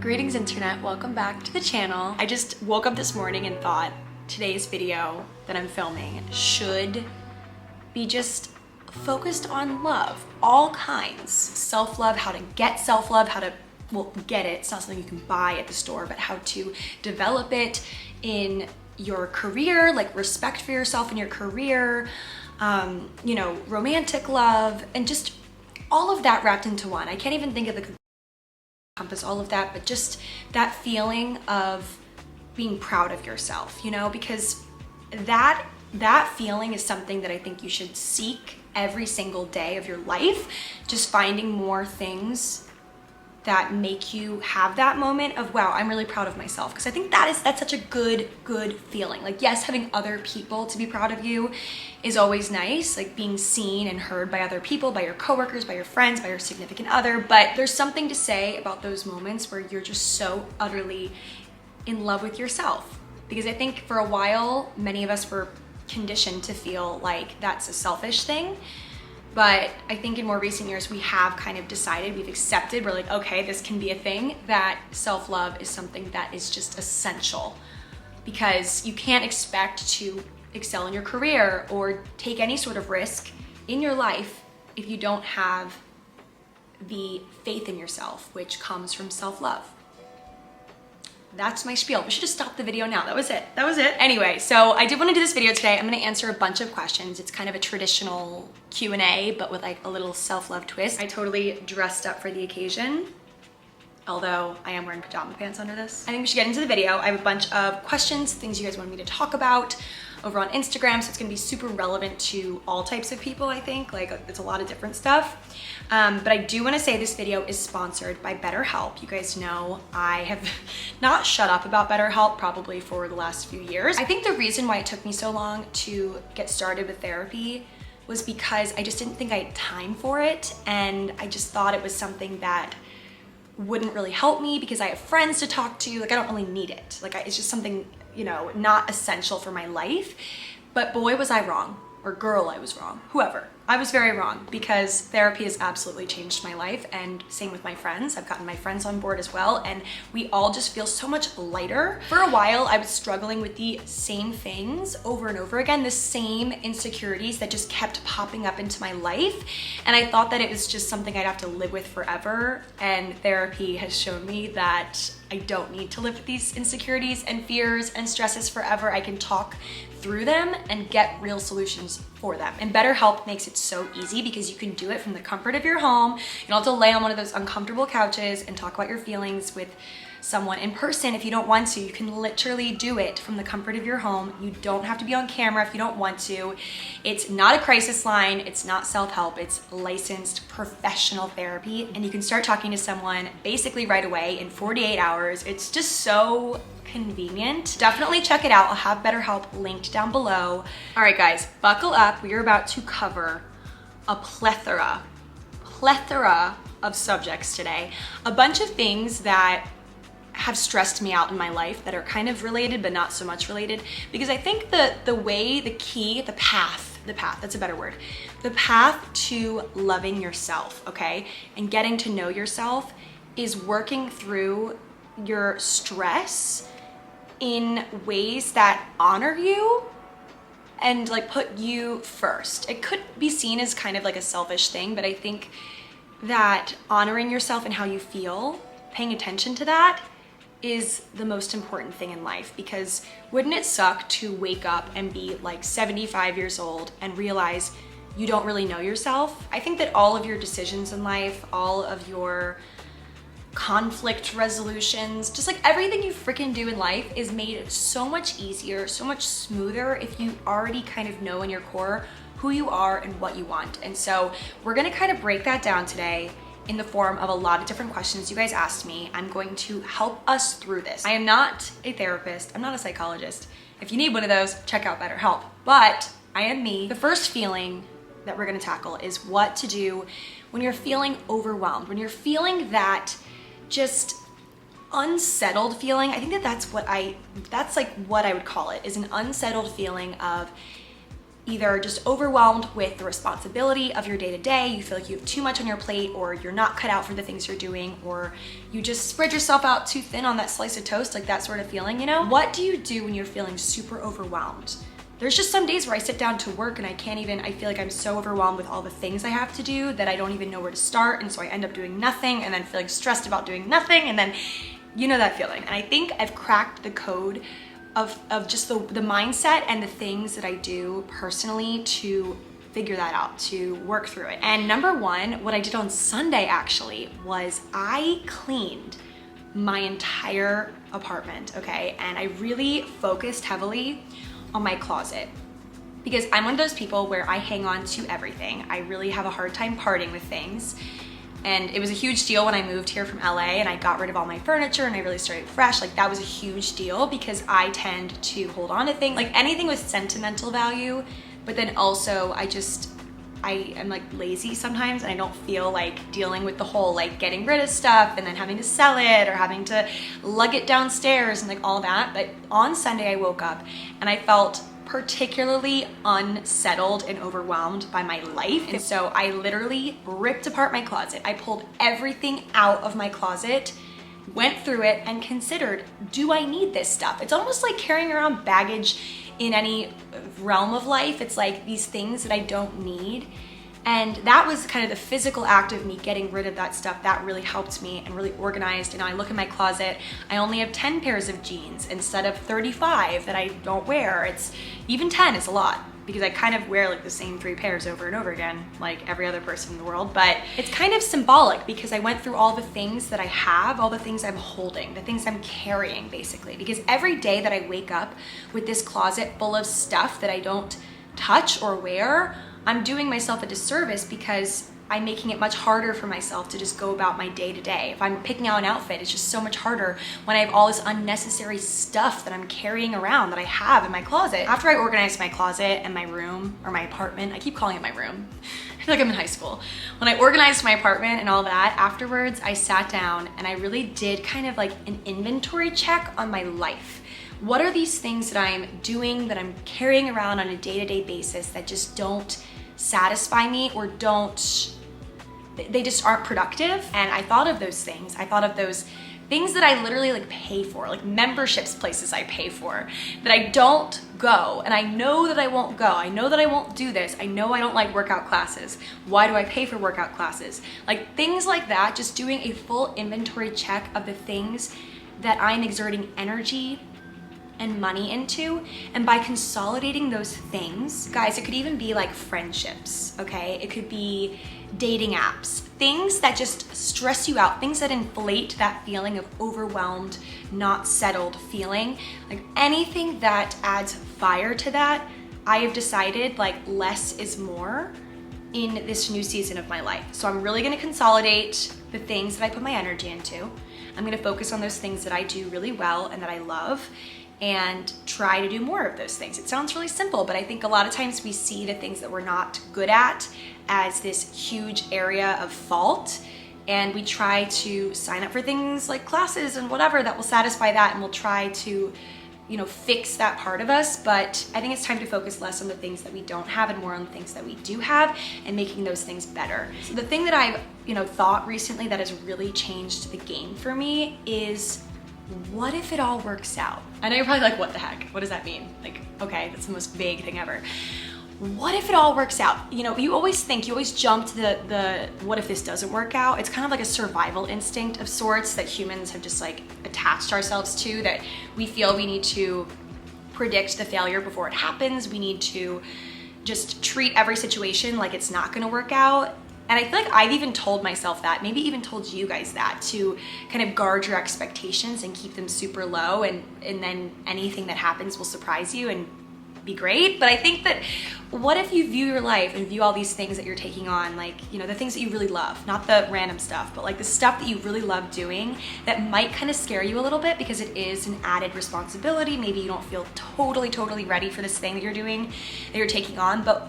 Greetings internet, welcome back to the channel. I just woke up this morning and thought today's video that I'm filming should be just focused on love, all kinds. Self-love, how to get self-love, how to, well, get it. It's not something you can buy at the store, but how to develop it in your career, like respect for yourself in your career, you know, romantic love, and just all of that wrapped into one. I can't even think of the encompass all of that, but just that feeling of being proud of yourself, you know, because that feeling is something that I think you should seek every single day of your life, just finding more things that make you have that moment of, wow, I'm really proud of myself. Because I think that's such a good feeling. Like, yes, having other people to be proud of you is always nice, like being seen and heard by other people, by your coworkers, by your friends, by your significant other. But there's something to say about those moments where you're just so utterly in love with yourself. Because I think for a while, many of us were conditioned to feel like that's a selfish thing. But I think in more recent years, we have kind of decided, we've accepted, we're like, okay, this can be a thing, that self-love is something that is just essential. Because you can't expect to excel in your career or take any sort of risk in your life if you don't have the faith in yourself, which comes from self-love. That's my spiel. We should just stop the video now. That was it. Anyway, so I did want to do this video today. I'm going to answer a bunch of questions. It's kind of a traditional Q&A, but with like a little self-love twist. I totally dressed up for the occasion, although I am wearing pajama pants under this. I think we should get into the video. I have a bunch of questions, things you guys wanted me to talk about over on Instagram, so it's gonna be super relevant to all types of people, I think. Like, it's a lot of different stuff. But I do wanna say this video is sponsored by BetterHelp. You guys know I have not shut up about BetterHelp probably for the last few years. I think the reason why it took me so long to get started with therapy was because I just didn't think I had time for it, and I just thought it was something that wouldn't really help me because I have friends to talk to. Like, I don't really need it. Like, it's just something, you know, not essential for my life. But boy, was I wrong. Or girl, I was wrong. Whoever. I was very wrong, because therapy has absolutely changed my life, and same with my friends. I've gotten my friends on board as well, and we all just feel so much lighter. For a while, I was struggling with the same things over and over again, the same insecurities that just kept popping up into my life, and I thought that it was just something I'd have to live with forever, and therapy has shown me that I don't need to live with these insecurities and fears and stresses forever. I can talk through them and get real solutions for them. And BetterHelp makes it so easy because you can do it from the comfort of your home. You don't have to lay on one of those uncomfortable couches and talk about your feelings with someone in person if you don't want to. You can literally do it from the comfort of your home. You don't have to be on camera if you don't want to. It's not a crisis line. It's not self-help. It's licensed professional therapy, and you can start talking to someone basically right away in 48 hours. It's just so convenient. Definitely check it out. I'll have BetterHelp linked down below. All right, guys, buckle up. We are about to cover a plethora of subjects today. A bunch of things that have stressed me out in my life that are kind of related but not so much related, because I think the path, that's a better word, the path to loving yourself, okay, and getting to know yourself is working through your stress in ways that honor you and like put you first. It could be seen as kind of like a selfish thing, but I think that honoring yourself and how you feel, paying attention to that, is the most important thing in life. Because wouldn't it suck to wake up and be like 75 years old and realize you don't really know yourself? I think that all of your decisions in life, all of your conflict resolutions, just like everything you freaking do in life is made so much easier, so much smoother if you already kind of know in your core who you are and what you want. And so we're gonna kind of break that down today in the form of a lot of different questions you guys asked me. I'm going to help us through this. I am not a therapist, I'm not a psychologist. If you need one of those, check out BetterHelp. But I am me. The first feeling that we're gonna tackle is what to do when you're feeling overwhelmed, when you're feeling that just unsettled feeling. I think that's like what I would call it, is an unsettled feeling of either just overwhelmed with the responsibility of your day-to-day, you feel like you have too much on your plate, or you're not cut out for the things you're doing, or you just spread yourself out too thin on that slice of toast, like that sort of feeling, you know? What do you do when you're feeling super overwhelmed? There's just some days where I sit down to work and I feel like I'm so overwhelmed with all the things I have to do that I don't even know where to start, and so I end up doing nothing and then feeling stressed about doing nothing, and then you know that feeling. And I think I've cracked the code of just the mindset and the things that I do personally to figure that out, to work through it. And number one, what I did on Sunday actually was I cleaned my entire apartment, okay? And I really focused heavily on my closet, because I'm one of those people where I hang on to everything. I really have a hard time parting with things. And it was a huge deal when I moved here from LA and I got rid of all my furniture and I really started fresh. Like, that was a huge deal because I tend to hold on to things, like anything with sentimental value, but then also I am like lazy sometimes, and I don't feel like dealing with the whole like getting rid of stuff and then having to sell it or having to lug it downstairs and like all that. But on Sunday I woke up and I felt particularly unsettled and overwhelmed by my life. And so I literally ripped apart my closet. I pulled everything out of my closet, went through it, and considered, do I need this stuff? It's almost like carrying around baggage in any realm of life. It's like these things that I don't need. And that was kind of the physical act of me getting rid of that stuff. That really helped me and really organized. And I look in my closet, I only have 10 pairs of jeans instead of 35 that I don't wear. It's even 10 is a lot, because I kind of wear like the same 3 pairs over and over again, like every other person in the world. But it's kind of symbolic because I went through all the things that I have, all the things I'm holding, the things I'm carrying basically. Because every day that I wake up with this closet full of stuff that I don't touch or wear, I'm doing myself a disservice because I'm making it much harder for myself to just go about my day to day. If I'm picking out an outfit, it's just so much harder when I have all this unnecessary stuff that I'm carrying around that I have in my closet. After I organized my closet and my room, or my apartment, I keep calling it my room. I feel like I'm in high school. When I organized my apartment and all that, afterwards I sat down and I really did kind of like an inventory check on my life. What are these things that I'm doing, that I'm carrying around on a day-to-day basis that just don't satisfy me, or they just aren't productive? And I thought of those things. I thought of those things that I literally like pay for, like memberships, places I pay for, that I don't go, and I know that I won't go. I know that I won't do this. I know I don't like workout classes. Why do I pay for workout classes? Like things like that, just doing a full inventory check of the things that I'm exerting energy and money into. And by consolidating those things, guys, it could even be like friendships, okay? It could be dating apps, things that just stress you out, things that inflate that feeling of overwhelmed, not settled feeling. Like anything that adds fire to that, I have decided like less is more in this new season of my life. So I'm really gonna consolidate the things that I put my energy into. I'm gonna focus on those things that I do really well and that I love, and try to do more of those things. It sounds really simple, but I think a lot of times we see the things that we're not good at as this huge area of fault, and we try to sign up for things like classes and whatever that will satisfy that, and we'll try to, you know, fix that part of us. But I think it's time to focus less on the things that we don't have and more on the things that we do have, and making those things better. So the thing that I've, thought recently that has really changed the game for me is, what if it all works out? I know you're probably like, what the heck? What does that mean? Like, okay, that's the most vague thing ever. What if it all works out? You always jump to the what if this doesn't work out? It's kind of like a survival instinct of sorts that humans have just like attached ourselves to, that we feel we need to predict the failure before it happens. We need to just treat every situation like it's not gonna work out. And I feel like I've even told myself that, maybe even told you guys that, to kind of guard your expectations and keep them super low, and then anything that happens will surprise you and be great. But I think that, what if you view your life and view all these things that you're taking on, like, the things that you really love, not the random stuff, but like the stuff that you really love doing that might kind of scare you a little bit because it is an added responsibility. Maybe you don't feel totally ready for this thing that you're doing, that you're taking on, but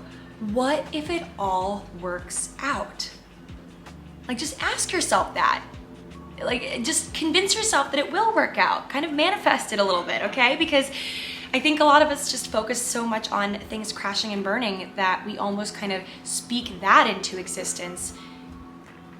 what if it all works out? Like, just ask yourself that. Like, just convince yourself that it will work out. Kind of manifest it a little bit, okay? Because I think a lot of us just focus so much on things crashing and burning that we almost kind of speak that into existence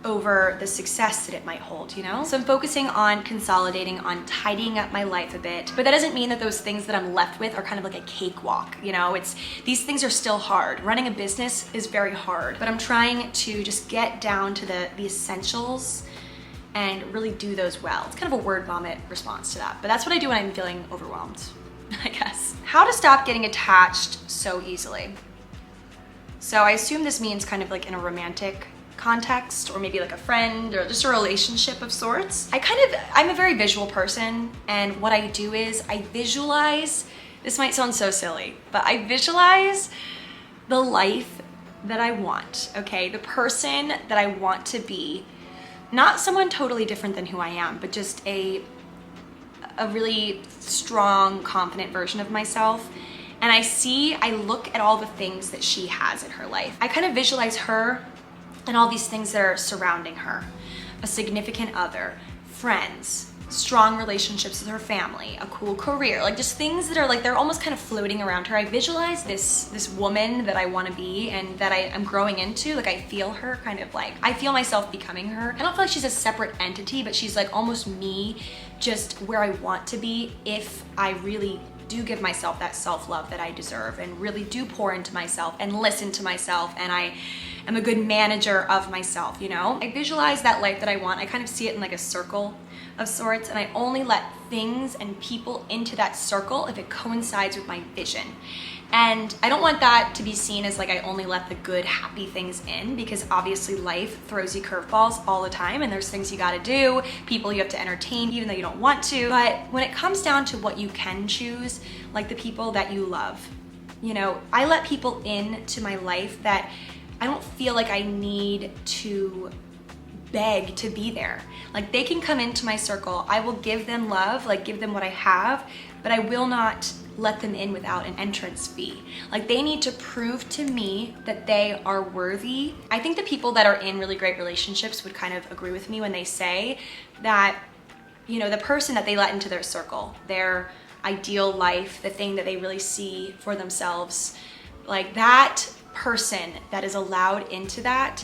over the success that it might hold, you know? So I'm focusing on consolidating, on tidying up my life a bit, but that doesn't mean that those things that I'm left with are kind of like a cakewalk, you know? These things are still hard. Running a business is very hard, but I'm trying to just get down to the essentials and really do those well. It's kind of a word vomit response to that, but that's what I do when I'm feeling overwhelmed, I guess. How to stop getting attached so easily. So I assume this means kind of like in a romantic context, or maybe like a friend, or just a relationship of sorts. I'm a very visual person, and what I do is I visualize, this might sound so silly, but I visualize the life that I want, okay? The person that I want to be, not someone totally different than who I am, but just a really strong, confident version of myself. And I look at all the things that she has in her life. I kind of visualize her and all these things that are surrounding her. A significant other, friends, strong relationships with her family, a cool career, like just things that are like, they're almost kind of floating around her. I visualize this woman that I want to be and that I'm growing into. Like I feel her kind of like, I feel myself becoming her. I don't feel like she's a separate entity, but she's like almost me, just where I want to be if I really do give myself that self-love that I deserve and really do pour into myself and listen to myself, and I am a good manager of myself, you know? I visualize that life that I want. I kind of see it in like a circle of sorts, and I only let things and people into that circle if it coincides with my vision. And I don't want that to be seen as like I only let the good, happy things in, because obviously life throws you curveballs all the time, and there's things you gotta do, people you have to entertain even though you don't want to. But when it comes down to what you can choose, like the people that you love, you know, I let people into my life that I don't feel like I need to beg to be there. Like they can come into my circle, I will give them love, like give them what I have, but I will not let them in without an entrance fee. Like they need to prove to me that they are worthy. I think the people that are in really great relationships would kind of agree with me when they say that, you know, the person that they let into their circle, their ideal life, the thing that they really see for themselves, like that person that is allowed into that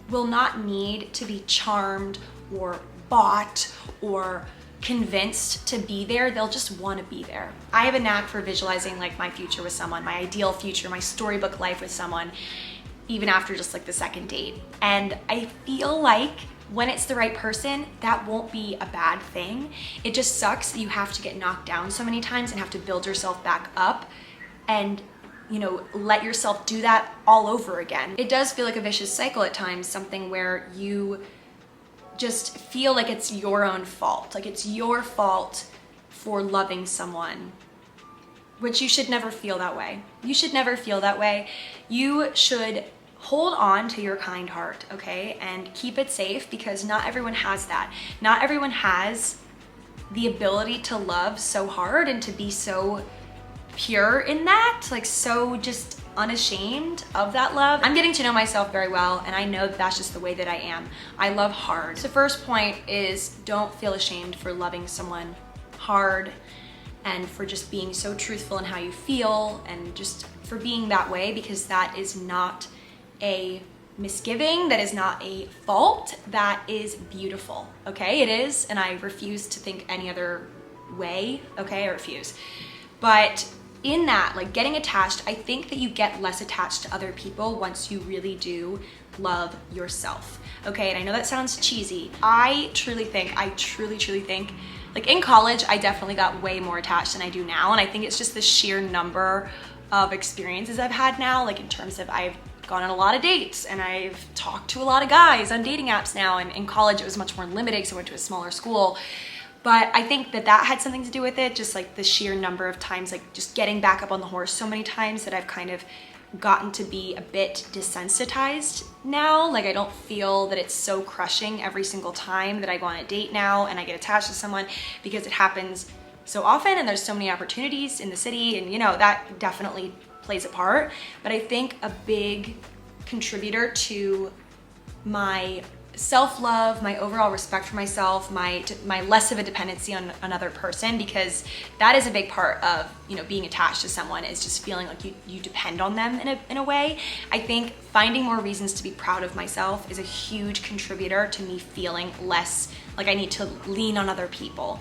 will not need to be charmed or bought or convinced to be there. They'll just want to be there. I have a knack for visualizing like my future with someone, my ideal future, my storybook life with someone, even after just like the second date. And I feel like when it's the right person, that won't be a bad thing. It just sucks that you have to get knocked down so many times and have to build yourself back up and, you know, let yourself do that all over again. It does feel like a vicious cycle at times, something where you just feel like it's your own fault. Like it's your fault for loving someone, which you should never feel that way. You should never feel that way. You should hold on to your kind heart, okay? And keep it safe, because not everyone has that. Not everyone has the ability to love so hard and to be so pure in that, like so just unashamed of that love. I'm getting to know myself very well, and I know that that's just the way that I am. I love hard. So first point is, don't feel ashamed for loving someone hard and for just being so truthful in how you feel and just for being that way, because that is not a misgiving, that is not a fault, that is beautiful, okay? It is, and I refuse to think any other way, okay? I refuse. But in that, like getting attached, I think that you get less attached to other people once you really do love yourself, okay? And I know that sounds cheesy. I truly think, like in college, I definitely got way more attached than I do now, and I think it's just the sheer number of experiences I've had now, like in terms of I've gone on a lot of dates and I've talked to a lot of guys on dating apps now, and in college it was much more limited because I went to a smaller school. But I think that that had something to do with it, just like the sheer number of times, like just getting back up on the horse so many times that I've kind of gotten to be a bit desensitized now. Like I don't feel that it's so crushing every single time that I go on a date now and I get attached to someone, because it happens so often and there's so many opportunities in the city, and you know, that definitely plays a part. But I think a big contributor to my self-love, my overall respect for myself, my less of a dependency on another person, because that is a big part of, you know, being attached to someone, is just feeling like you depend on them in a way. I think finding more reasons to be proud of myself is a huge contributor to me feeling less like I need to lean on other people.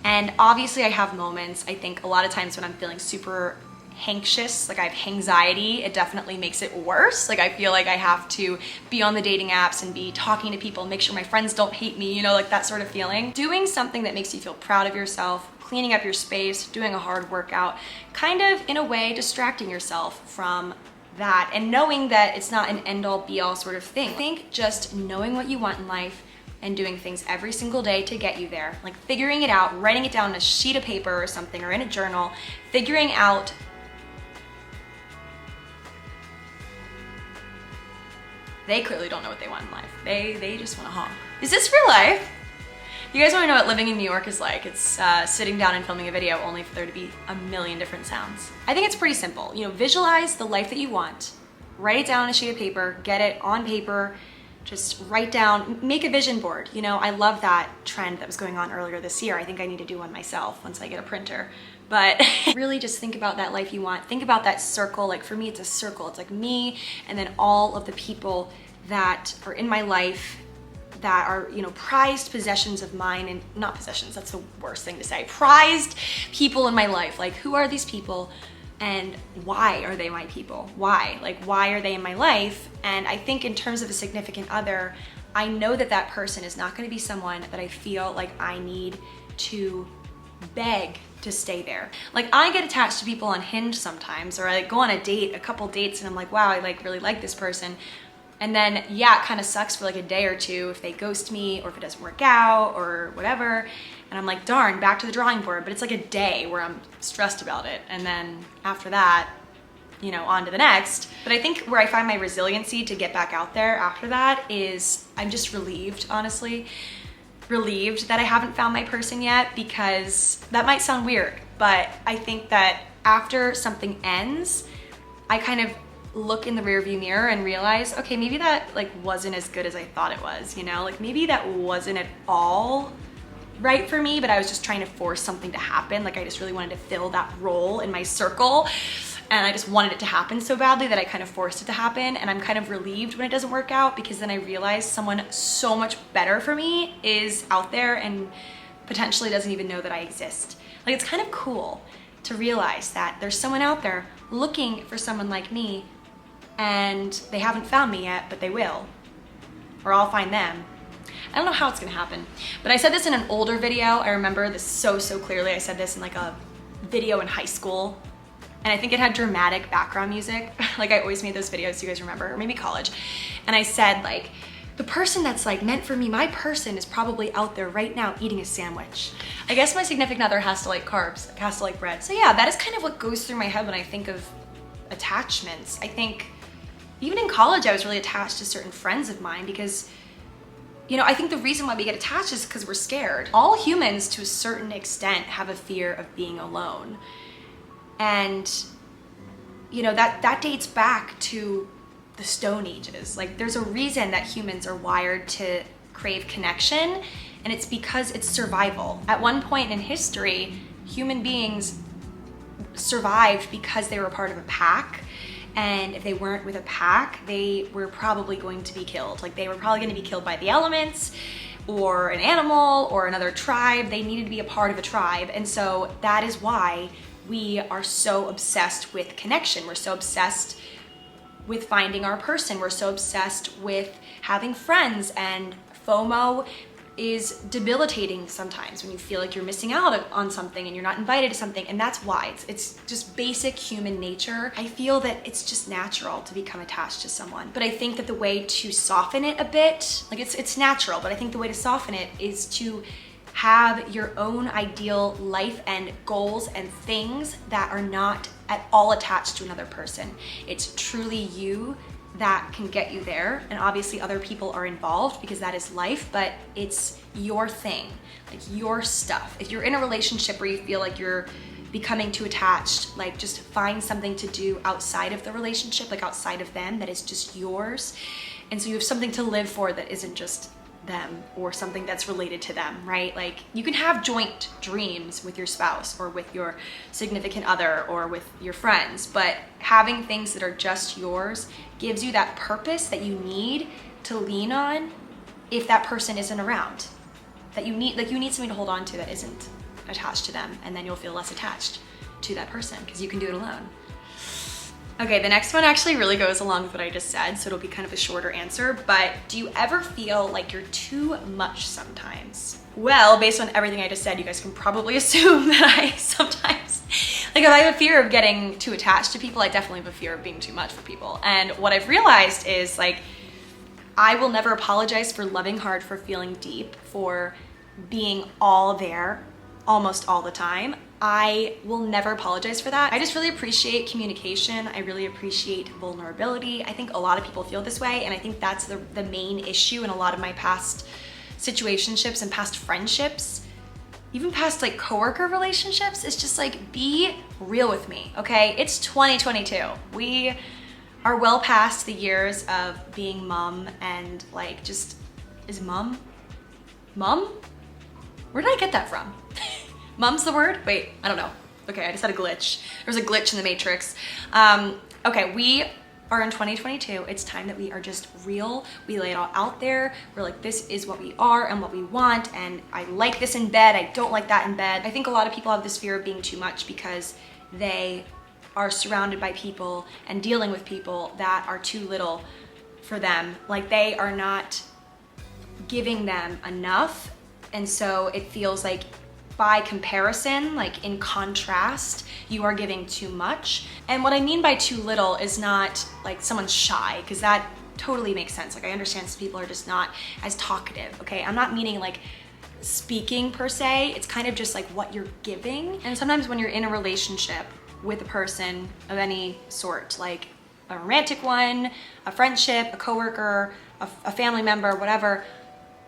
And obviously I have moments, I think a lot of times when I'm feeling super anxious, like I have anxiety, it definitely makes it worse. Like I feel like I have to be on the dating apps and be talking to people, make sure my friends don't hate me, you know, like that sort of feeling. Doing something that makes you feel proud of yourself, cleaning up your space, doing a hard workout, kind of in a way distracting yourself from that, and knowing that it's not an end-all be-all sort of thing. I think just knowing what you want in life and doing things every single day to get you there, like figuring it out, writing it down on a sheet of paper or something, or in a journal, figuring out they clearly don't know what they want in life. They just want to honk. Is this real life? You guys want to know what living in New York is like? It's sitting down and filming a video only for there to be a million different sounds. I think it's pretty simple. You know, visualize the life that you want. Write it down on a sheet of paper, get it on paper, just write down, make a vision board. You know, I love that trend that was going on earlier this year. I think I need to do one myself once I get a printer. But really just think about that life you want. Think about that circle. Like for me, it's a circle. It's like me and then all of the people that are in my life that are, you know, prized possessions of mine, and not possessions, that's the worst thing to say. Prized people in my life. Like, who are these people and why are they my people? Why? Like, why are they in my life? And I think in terms of a significant other, I know that that person is not going to be someone that I feel like I need to beg to stay there. Like I get attached to people on Hinge sometimes, or I like go on a date, a couple dates, and I'm like, wow, I like really like this person. And then, yeah, it kind of sucks for like a day or two if they ghost me or if it doesn't work out or whatever. And I'm like, darn, back to the drawing board. But it's like a day where I'm stressed about it. And then after that, you know, on to the next. But I think where I find my resiliency to get back out there after that is I'm just relieved, honestly. Relieved that I haven't found my person yet, because that might sound weird, but I think that after something ends, I kind of look in the rearview mirror and realize, okay, maybe that like wasn't as good as I thought it was, you know? Like maybe that wasn't at all right for me, but I was just trying to force something to happen. Like I just really wanted to fill that role in my circle, and I just wanted it to happen so badly that I kind of forced it to happen. And I'm kind of relieved when it doesn't work out, because then I realize someone so much better for me is out there and potentially doesn't even know that I exist. Like it's kind of cool to realize that there's someone out there looking for someone like me, and they haven't found me yet, but they will, or I'll find them. I don't know how it's gonna happen, but I said this in an older video. I remember this so clearly. I said this in like a video in high school, and I think it had dramatic background music. Like I always made those videos, you guys remember, or maybe college. And I said like, the person that's like meant for me, my person is probably out there right now eating a sandwich. I guess my significant other has to like carbs, has to like bread. So yeah, that is kind of what goes through my head when I think of attachments. I think even in college, I was really attached to certain friends of mine because, you know, I think the reason why we get attached is because we're scared. All humans, to a certain extent, have a fear of being alone. And, you know, that dates back to the Stone Ages. Like, there's a reason that humans are wired to crave connection, and it's because it's survival. At one point in history, human beings survived because they were part of a pack. And if they weren't with a pack, they were probably going to be killed. Like they were probably going to be killed by the elements or an animal or another tribe. They needed to be a part of a tribe. And so that is why we are so obsessed with connection. We're so obsessed with finding our person. We're so obsessed with having friends, and FOMO is debilitating sometimes when you feel like you're missing out on something and you're not invited to something. And that's why it's just basic human nature. I feel that it's just natural to become attached to someone, but I think that the way to soften it a bit, like it's natural, but I think the way to soften it is to have your own ideal life and goals and things that are not at all attached to another person. It's truly you that can get you there, and obviously other people are involved because that is life, but it's your thing, like your stuff. If you're in a relationship where you feel like you're becoming too attached, like just find something to do outside of the relationship, like outside of them, that is just yours. And so you have something to live for that isn't just them or something that's related to them, right? Like you can have joint dreams with your spouse or with your significant other or with your friends, but having things that are just yours gives you that purpose that you need to lean on if that person isn't around. That you need, like you need something to hold on to that isn't attached to them, and then you'll feel less attached to that person because you can do it alone. Okay, the next one actually really goes along with what I just said, so it'll be kind of a shorter answer, but do you ever feel like you're too much sometimes? Well, based on everything I just said, you guys can probably assume that I sometimes, like if I have a fear of getting too attached to people, I definitely have a fear of being too much for people. And what I've realized is like, I will never apologize for loving hard, for feeling deep, for being all there almost all the time. I will never apologize for that. I just really appreciate communication. I really appreciate vulnerability. I think a lot of people feel this way, and I think that's the main issue in a lot of my past situationships and past friendships, even past like coworker relationships. It's just like, be real with me, okay? It's 2022. We are well past the years of being mom and like just, is mom? Where did I get that from? Mum's the word? Wait, I don't know. Okay, I just had a glitch. There was a glitch in the matrix. Okay, we are in 2022. It's time that we are just real. We lay it all out there. We're like, this is what we are and what we want, and I like this in bed, I don't like that in bed. I think a lot of people have this fear of being too much because they are surrounded by people and dealing with people that are too little for them. Like they are not giving them enough, and so it feels like by comparison, like in contrast, you are giving too much. And what I mean by too little is not like someone's shy, because that totally makes sense. Like I understand some people are just not as talkative, okay? I'm not meaning like speaking per se, it's kind of just like what you're giving. And sometimes when you're in a relationship with a person of any sort, like a romantic one, a friendship, a coworker, a family member, whatever,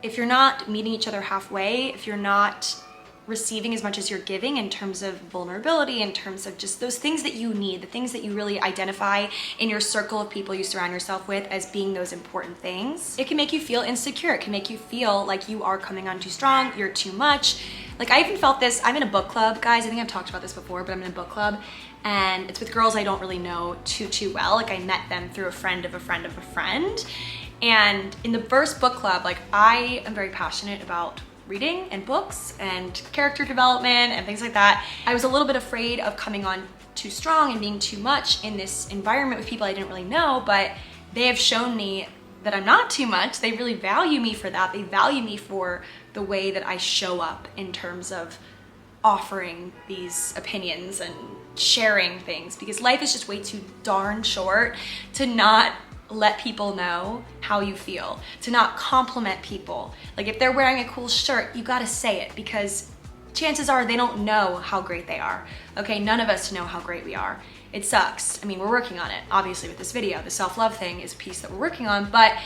if you're not meeting each other halfway, if you're not receiving as much as you're giving in terms of vulnerability, in terms of just those things that you need, the things that you really identify in your circle of people you surround yourself with as being those important things, it can make you feel insecure. It can make you feel like you are coming on too strong, you're too much. Like I even felt this, I'm in a book club, guys. I think I've talked about this before, but I'm in a book club and it's with girls I don't really know too well. Like I met them through a friend of a friend of a friend. And in the first book club, like I am very passionate about reading and books and character development and things like that. I was a little bit afraid of coming on too strong and being too much in this environment with people I didn't really know, but they have shown me that I'm not too much. They really value me for that. They value me for the way that I show up in terms of offering these opinions and sharing things, because life is just way too darn short to not let people know how you feel, to not compliment people. Like if they're wearing a cool shirt, you gotta say it, because chances are they don't know how great they are. Okay, none of us know how great we are. It sucks. I mean, we're working on it. Obviously with this video, the self-love thing is a piece that we're working on, but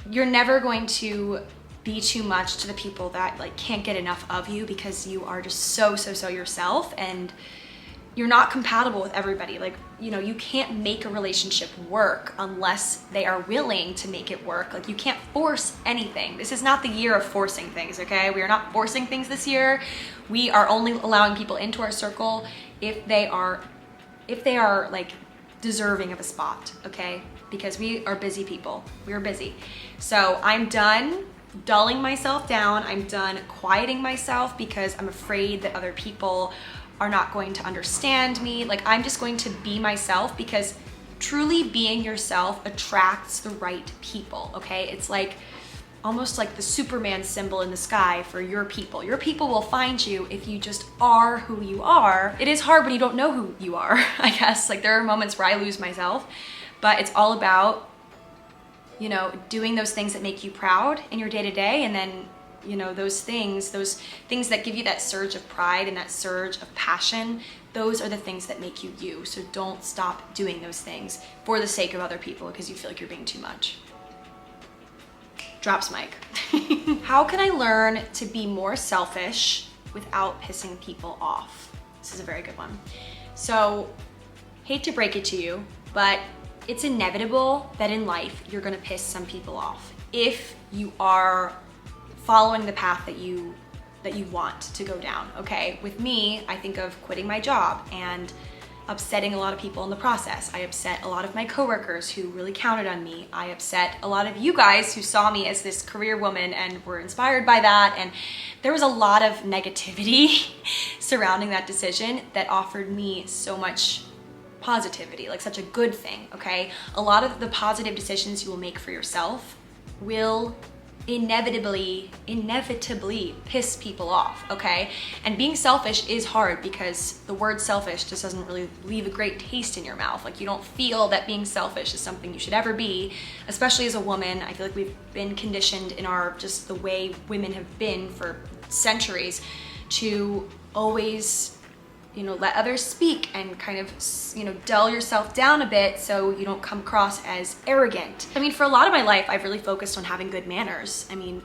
you're never going to be too much to the people that like can't get enough of you, because you are just so yourself, and you're not compatible with everybody. Like, you know, you can't make a relationship work unless they are willing to make it work. Like you can't force anything. This is not the year of forcing things, okay? We are not forcing things this year. We are only allowing people into our circle if they are like deserving of a spot, okay? Because we are busy people. We are busy. So I'm done dulling myself down. I'm done quieting myself because I'm afraid that other people are not going to understand me. Like I'm just going to be myself, because truly being yourself attracts the right people, okay? It's like almost like the Superman symbol in the sky for your people. Your people will find you if you just are who you are. It is hard when you don't know who you are, I guess. Like there are moments where I lose myself, but it's all about, you know, doing those things that make you proud in your day-to-day, and then you know, those things that give you that surge of pride and that surge of passion, those are the things that make you you. So don't stop doing those things for the sake of other people because you feel like you're being too much. Drops mic. How can I learn to be more selfish without pissing people off? This is a very good one. So, hate to break it to you, but it's inevitable that in life you're gonna piss some people off. If you are following the path that you want to go down, okay? With me, I think of quitting my job and upsetting a lot of people in the process. I upset a lot of my coworkers who really counted on me. I upset a lot of you guys who saw me as this career woman and were inspired by that. And there was a lot of negativity surrounding that decision that offered me so much positivity, like such a good thing, okay? A lot of the positive decisions you will make for yourself will inevitably piss people off, okay? And being selfish is hard because the word selfish just doesn't really leave a great taste in your mouth. Like, you don't feel that being selfish is something you should ever be, especially as a woman. I feel like we've been conditioned in just the way women have been for centuries to always, let others speak and kind of, dull yourself down a bit so you don't come across as arrogant. I mean, for a lot of my life, I've really focused on having good manners. I mean,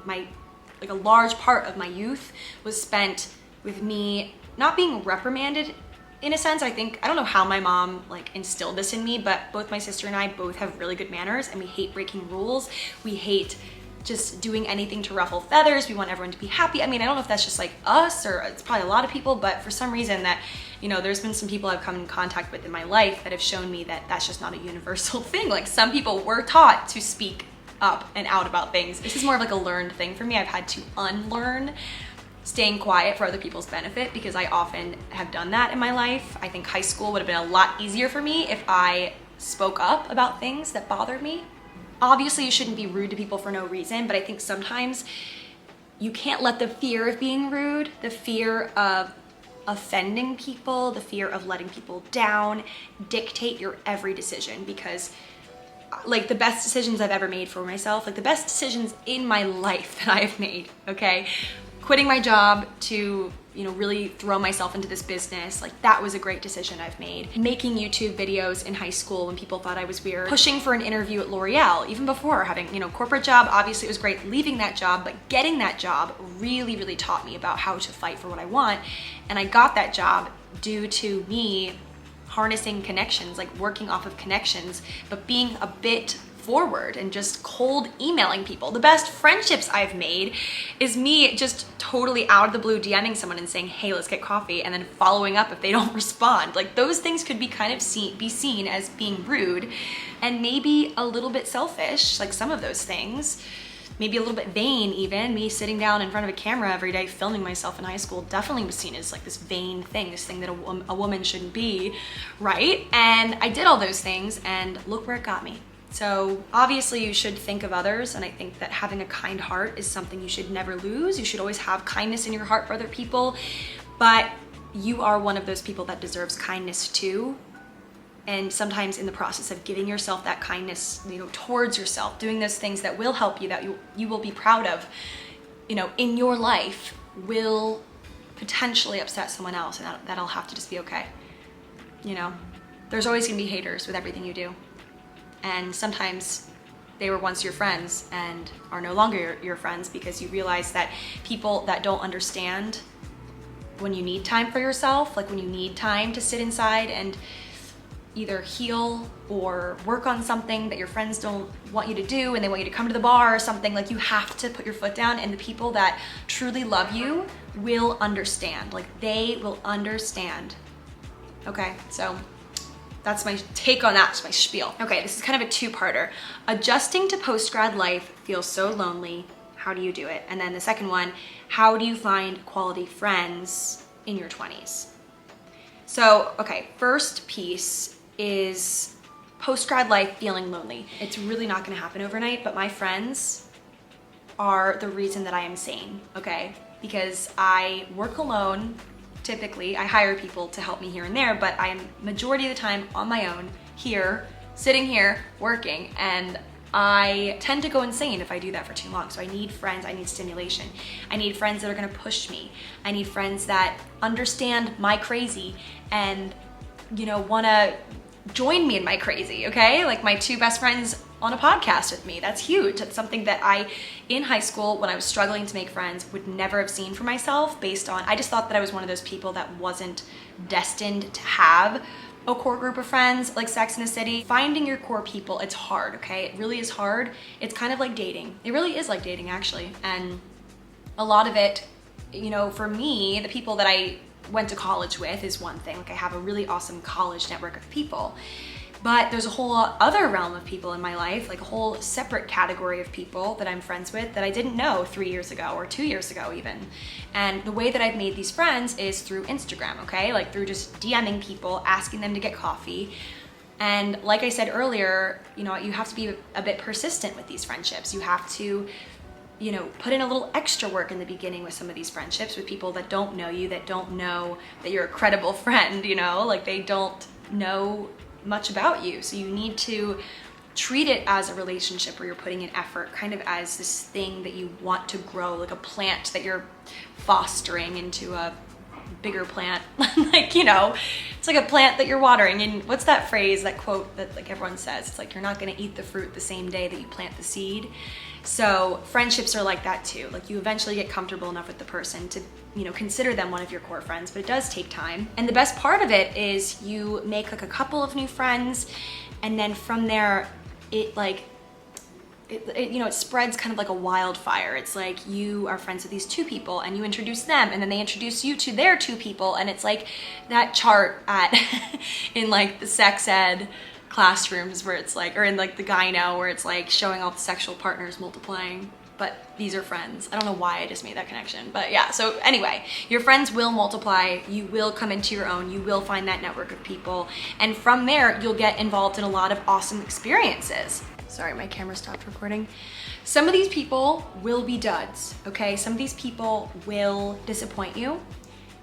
a large part of my youth was spent with me not being reprimanded in a sense. I don't know how my mom instilled this in me, but both my sister and I both have really good manners, and we hate breaking rules. We hate just doing anything to ruffle feathers. We want everyone to be happy. I mean, I don't know if that's just us or it's probably a lot of people, but for some reason there's been some people I've come in contact with in my life that have shown me that that's just not a universal thing. Like, some people were taught to speak up and out about things. This is more of a learned thing for me. I've had to unlearn staying quiet for other people's benefit because I often have done that in my life. I think high school would have been a lot easier for me if I spoke up about things that bothered me. Obviously, you shouldn't be rude to people for no reason, but I think sometimes you can't let the fear of being rude, the fear of offending people, the fear of letting people down dictate your every decision. Because the best decisions I've ever made for myself, the best decisions in my life that I've made, okay? Quitting my job to, really throw myself into this business, that was a great decision I've made. Making YouTube videos in high school when people thought I was weird. Pushing for an interview at L'Oreal, even before having, corporate job, obviously it was great leaving that job, but getting that job really, really taught me about how to fight for what I want. And I got that job due to me harnessing connections, working off of connections, but being a bit forward and just cold emailing people. The best friendships I've made is me just totally out of the blue DMing someone and saying, hey, let's get coffee, and then following up if they don't respond. Those things could be kind of be seen as being rude and maybe a little bit selfish, some of those things. Maybe a little bit vain even. Me sitting down in front of a camera every day filming myself in high school definitely was seen as this vain thing, this thing that a woman shouldn't be, right? And I did all those things and look where it got me. So obviously you should think of others, and I think that having a kind heart is something you should never lose. You should always have kindness in your heart for other people, but you are one of those people that deserves kindness too. And sometimes in the process of giving yourself that kindness, towards yourself, doing those things that will help you, that you will be proud of, in your life, will potentially upset someone else, and that'll have to just be okay. There's always gonna be haters with everything you do. And sometimes they were once your friends and are no longer your friends because you realize that people that don't understand when you need time for yourself, when you need time to sit inside and either heal or work on something that your friends don't want you to do and they want you to come to the bar or something, you have to put your foot down, and the people that truly love you will understand. They will understand. Okay, so that's my take on that, it's my spiel. Okay, this is kind of a two-parter. Adjusting to post-grad life feels so lonely. How do you do it? And then the second one, how do you find quality friends in your 20s? So, okay, first piece is post-grad life feeling lonely. It's really not gonna happen overnight, but my friends are the reason that I am sane, okay? Because I work alone. Typically, I hire people to help me here and there, but I am majority of the time on my own here, sitting here, working, and I tend to go insane if I do that for too long. So I need friends, I need stimulation. I need friends that are gonna push me. I need friends that understand my crazy and, wanna join me in my crazy, okay? My two best friends on a podcast with me. That's huge. That's something that I, in high school, when I was struggling to make friends, would never have seen for myself based on, I just thought that I was one of those people that wasn't destined to have a core group of friends, like Sex in the City. Finding your core people, it's hard, okay? It really is hard. It's kind of like dating. It really is like dating, actually. And a lot of it, you know, for me, the people that I went to college with is one thing. Like I have a really awesome college network of people. But there's a whole other realm of people in my life, like a whole separate category of people that I'm friends with that I didn't know 3 years ago or 2 years ago even. And the way that I've made these friends is through Instagram, okay? Like through just DMing people, asking them to get coffee. And like I said earlier, you know, you have to be a bit persistent with these friendships. You have to, you know, put in a little extra work in the beginning with some of these friendships with people that don't know you, that don't know that you're a credible friend, you know? Like they don't know much about you. So you need to treat it as a relationship where you're putting in effort, kind of as this thing that you want to grow, like a plant that you're fostering into a bigger plant. Like, you know, it's like a plant that you're watering. And what's that phrase, that quote that like everyone says? It's like, you're not gonna eat the fruit the same day that you plant the seed. So friendships are like that too. Like you eventually get comfortable enough with the person to, you know, consider them one of your core friends, but it does take time. And the best part of it is you make like a couple of new friends, and then from there, it you know, it spreads kind of like a wildfire. It's like you are friends with these two people and you introduce them, and then they introduce you to their two people, and it's like that chart at in like the sex ed classrooms where it's like, or in like the gyno where it's like showing all the sexual partners multiplying, but these are friends. I don't know why I just made that connection, but yeah. So anyway, your friends will multiply, you will come into your own, you will find that network of people, and from there you'll get involved in a lot of awesome experiences. Sorry, my camera stopped recording. Some of these people will be duds, okay? Some of these people will disappoint you,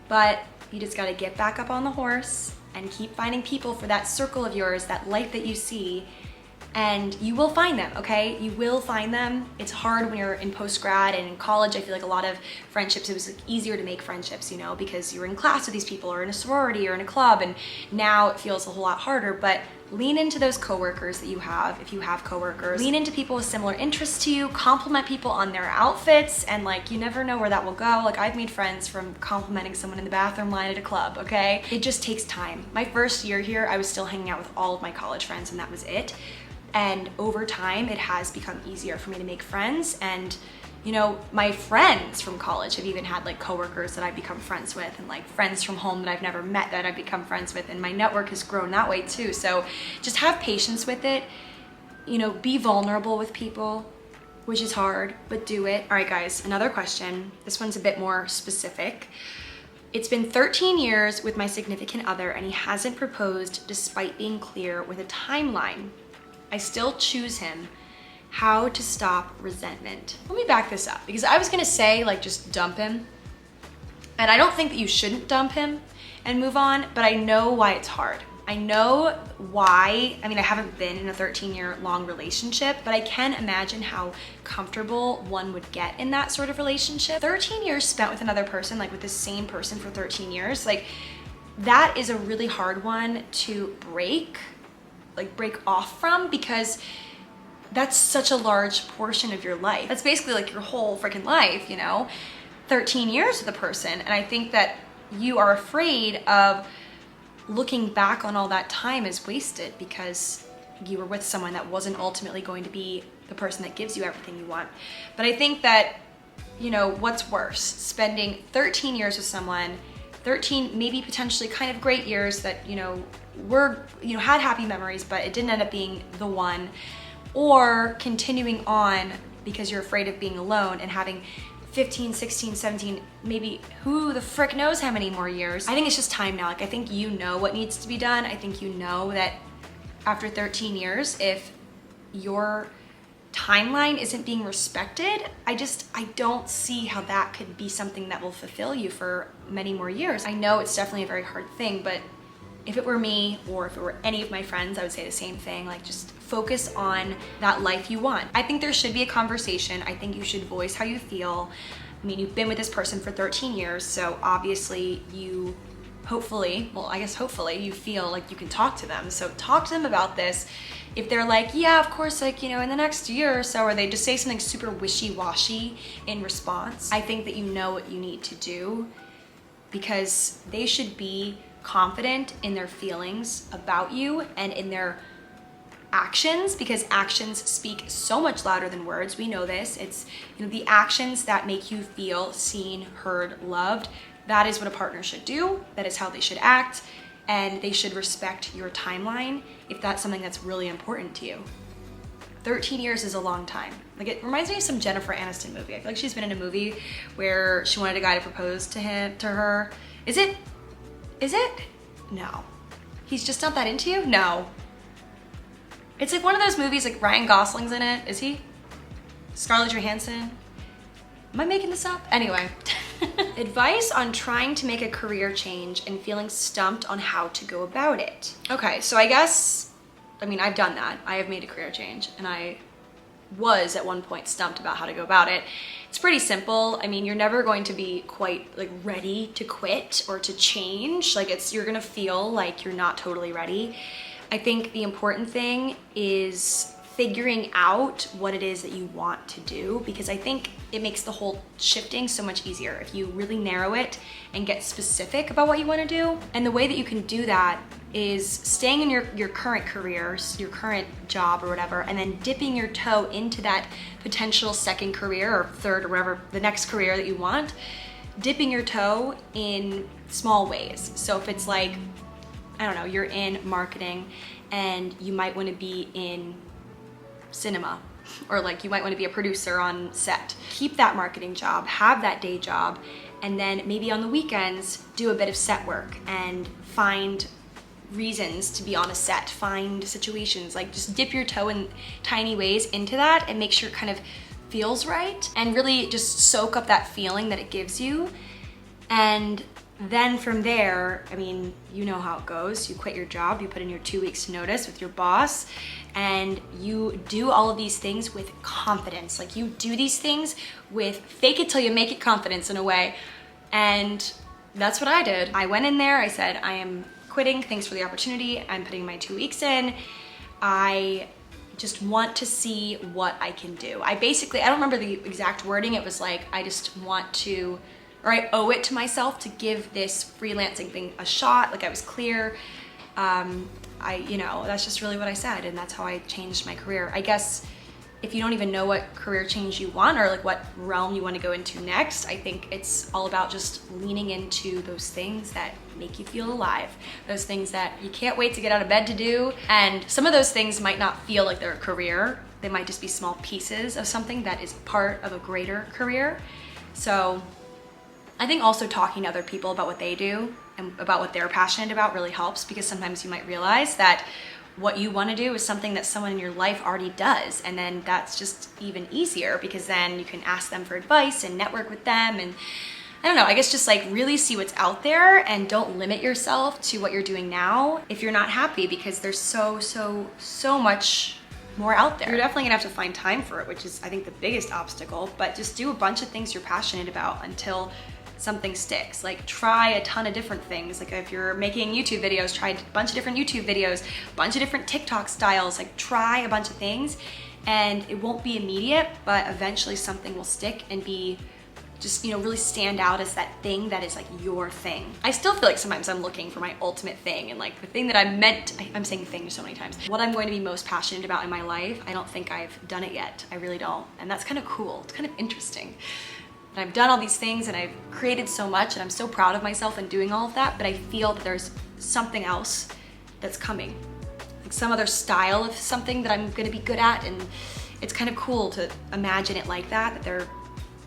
but you just gotta get back up on the horse and keep finding people for that circle of yours, that life that you see, and you will find them, okay? You will find them. It's hard when you're in post-grad and in college. I feel like a lot of friendships, it was like easier to make friendships, you know, because you were in class with these people or in a sorority or in a club, and now it feels a whole lot harder. But lean into those coworkers that you have, if you have coworkers. Lean into people with similar interests to you, compliment people on their outfits, and like, you never know where that will go. Like I've made friends from complimenting someone in the bathroom line at a club, okay? It just takes time. My first year here, I was still hanging out with all of my college friends, and that was it. And over time, it has become easier for me to make friends. And you know, my friends from college have even had like coworkers that I've become friends with, and like friends from home that I've never met that I've become friends with, and my network has grown that way too. So just have patience with it, you know, be vulnerable with people, which is hard, but do it. All right guys, another question. This one's a bit more specific. It's been 13 years with my significant other, and he hasn't proposed despite being clear with a timeline. I still choose him. How to stop resentment. Let me back this up, because I was gonna say like just dump him, and I don't think that you shouldn't dump him and move on, but I know why it's hard. I know why. I mean, I haven't been in a 13-year long relationship, but I can imagine how comfortable one would get in that sort of relationship. 13 years spent with another person, like with the same person for 13 years, like that is a really hard one to break off from, because that's such a large portion of your life. That's basically like your whole freaking life, you know? 13 years with a person. And I think that you are afraid of looking back on all that time as wasted because you were with someone that wasn't ultimately going to be the person that gives you everything you want. But I think that, you know, what's worse? Spending 13 years with someone, 13 maybe potentially kind of great years that, you know, had happy memories, but it didn't end up being the one, or continuing on because you're afraid of being alone and having 15, 16, 17, maybe who the frick knows how many more years. I think it's just time now. Like I think you know what needs to be done. I think you know that after 13 years, if your timeline isn't being respected, I don't see how that could be something that will fulfill you for many more years. I know it's definitely a very hard thing, but if it were me or if it were any of my friends, I would say the same thing. Like just focus on that life you want. I think there should be a conversation. I think you should voice how you feel. I mean, you've been with this person for 13 years, so obviously you hopefully you feel like you can talk to them. So talk to them about this. If they're like, yeah, of course, like, you know, in the next year or so, or they just say something super wishy-washy in response, I think that you know what you need to do, because they should be confident in their feelings about you and in their actions, because actions speak so much louder than words. We know this. It's, you know, the actions that make you feel seen, heard, loved. That is what a partner should do. That is how they should act. And they should respect your timeline if that's something that's really important to you. 13 years is a long time. Like, it reminds me of some Jennifer Aniston movie. I feel like she's been in a movie where she wanted a guy to propose to her. Is it? No. He's just not that into you? No. It's like one of those movies, like Ryan Gosling's in it. Is he? Scarlett Johansson? Am I making this up? Anyway. Advice on trying to make a career change and feeling stumped on how to go about it. Okay, so I guess, I mean, I've done that. I have made a career change, and I was at one point stumped about how to go about it. It's pretty simple. I mean, you're never going to be quite like ready to quit or to change. Like, you're gonna feel like you're not totally ready. I think the important thing is figuring out what it is that you want to do, because I think it makes the whole shifting so much easier if you really narrow it and get specific about what you want to do. And the way that you can do that is staying in your current career, your current job or whatever, and then dipping your toe into that potential second career or third or whatever, the next career that you want, dipping your toe in small ways. So if it's like, I don't know, you're in marketing and you might want to be in cinema, or like you might want to be a producer on set. Keep that marketing job, have that day job, and then maybe on the weekends do a bit of set work and find reasons to be on a set, find situations, like just dip your toe in tiny ways into that and make sure it kind of feels right, and really just soak up that feeling that it gives you. And then from there, I mean, you know how it goes. You quit your job, you put in your 2 weeks notice with your boss, and you do all of these things with confidence. Like, you do these things with fake it till you make it confidence in a way. And that's what I did. I went in there, I said, I am quitting, thanks for the opportunity. I'm putting my 2 weeks in. I just want to see what I can do. I don't remember the exact wording. It was like, I just want to, or I owe it to myself to give this freelancing thing a shot. Like, I was clear. You know, that's just really what I said, and that's how I changed my career. I guess if you don't even know what career change you want, or like what realm you want to go into next, I think it's all about just leaning into those things that make you feel alive, those things that you can't wait to get out of bed to do. And some of those things might not feel like they're a career. They might just be small pieces of something that is part of a greater career. So I think also talking to other people about what they do and about what they're passionate about really helps, because sometimes you might realize that what you want to do is something that someone in your life already does, and then that's just even easier, because then you can ask them for advice and network with them. And I don't know, I guess just like really see what's out there and don't limit yourself to what you're doing now if you're not happy, because there's so much more out there. You're definitely gonna have to find time for it, which is, I think, the biggest obstacle, but just do a bunch of things you're passionate about until something sticks. Like, try a ton of different things. Like, if you're making YouTube videos, try a bunch of different YouTube videos, a bunch of different TikTok styles. Like, try a bunch of things, and it won't be immediate, but eventually something will stick and be just, you know, really stand out as that thing that is like your thing. I still feel like sometimes I'm looking for my ultimate thing, and like the thing that I'm saying thing so many times. What I'm going to be most passionate about in my life, I don't think I've done it yet. I really don't. And that's kind of cool. It's kind of interesting. And I've done all these things and I've created so much, and I'm so proud of myself in doing all of that, but I feel that there's something else that's coming. Like some other style of something that I'm gonna be good at, and it's kind of cool to imagine it like that,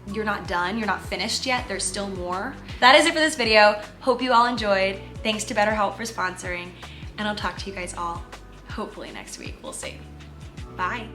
you're not done, you're not finished yet, there's still more. That is it for this video. Hope you all enjoyed. Thanks to BetterHelp for sponsoring, and I'll talk to you guys all hopefully next week. We'll see. Bye.